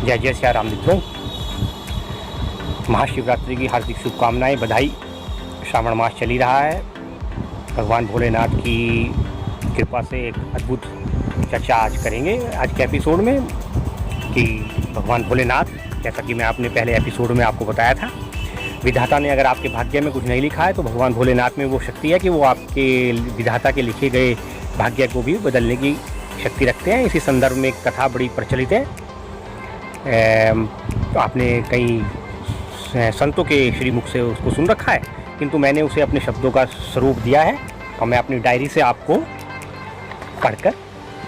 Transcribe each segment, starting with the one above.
जय जय श्री राम मित्रों, महाशिवरात्रि की हार्दिक शुभकामनाएं, बधाई। श्रावण मास चल ही रहा है। भगवान भोलेनाथ की कृपा से एक अद्भुत चर्चा आज करेंगे आज के एपिसोड में कि भगवान भोलेनाथ, जैसा कि मैं अपने पहले एपिसोड में आपको बताया था, विधाता ने अगर आपके भाग्य में कुछ नहीं लिखा है तो भगवान भोलेनाथ में वो शक्ति है कि वो आपके विधाता के लिखे गए भाग्य को भी बदलने की शक्ति रखते हैं। इसी संदर्भ में एक कथा बड़ी प्रचलित है। आपने कई संतों के श्रीमुख से उसको सुन रखा है, किंतु मैंने उसे अपने शब्दों का स्वरूप दिया है और मैं अपनी डायरी से आपको पढ़कर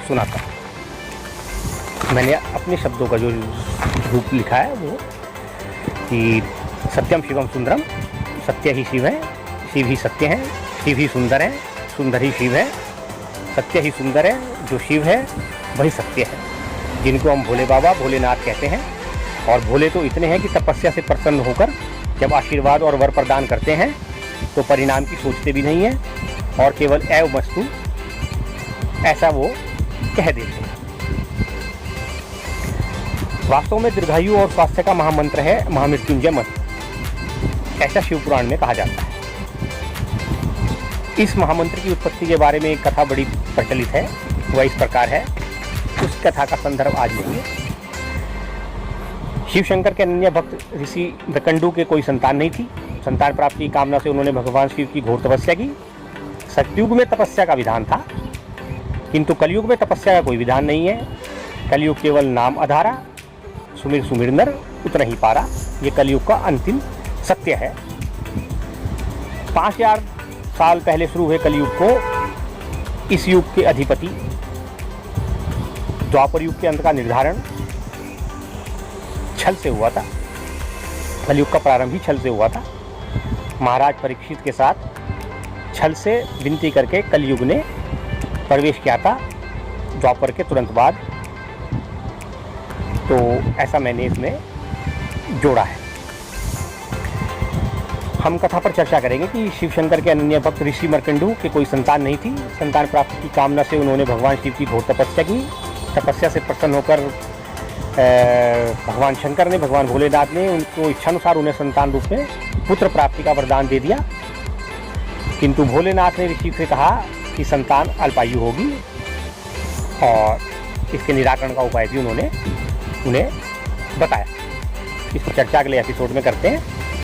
सुनाता हूँ। मैंने अपने शब्दों का जो रूप लिखा है वो कि सत्यम शिवम सुंदरम, सत्य ही शिव है, शिव ही सत्य है, शिव ही सुंदर है, सुंदर ही शिव है, सत्य ही सुंदर है, जो शिव है वही सत्य है, जिनको हम भोले बाबा भोलेनाथ कहते हैं। और भोले तो इतने हैं कि तपस्या से प्रसन्न होकर जब आशीर्वाद और वर प्रदान करते हैं तो परिणाम की सोचते भी नहीं हैं और केवल एव वस्तु ऐसा वो कह देते हैं। वास्तव में दीर्घायु और स्वास्थ्य का महामंत्र है महामृत्युंजय मंत्र, ऐसा शिव पुराण में कहा जाता है। इस महामंत्र की उत्पत्ति के बारे में एक कथा बड़ी प्रचलित है, वह इस प्रकार है। उस कथा का संदर्भ आज लेंगे। शिव शंकर के अनन्य भक्त ऋषि मृकंडू के कोई संतान नहीं थी। संतान प्राप्ति की कामना से उन्होंने भगवान शिव की घोर तपस्या की। सतयुग में तपस्या का विधान था, किंतु कलयुग में तपस्या का कोई विधान नहीं है। कलयुग केवल नाम आधारा, सुमिर सुमिर नर उतना ही पारा, ये कलयुग का अंतिम सत्य है। 5000 साल पहले शुरू हुए कलयुग को इस युग के अधिपति द्वापर युग के अंत का निर्धारण छल से हुआ था। कलयुग का प्रारंभ ही छल से हुआ था। महाराज परीक्षित के साथ छल से विनती करके कलयुग ने प्रवेश किया था द्वापर के तुरंत बाद। तो ऐसा मैंने इसमें जोड़ा है। हम कथा पर चर्चा करेंगे कि शिव शंकर के अनन्य भक्त ऋषि मृकंडू के कोई संतान नहीं थी। संतान प्राप्ति की कामना से उन्होंने भगवान शिव की घोर तपस्या की। तपस्या से प्रसन्न होकर भगवान शंकर ने, भगवान भोलेनाथ ने उनको इच्छानुसार उन्हें संतान रूप में पुत्र प्राप्ति का वरदान दे दिया। किंतु भोलेनाथ ने ऋषि से कहा कि संतान अल्पायु होगी और इसके निराकरण का उपाय भी उन्होंने उन्हें बताया। इसकी चर्चा अगले एपिसोड में करते हैं।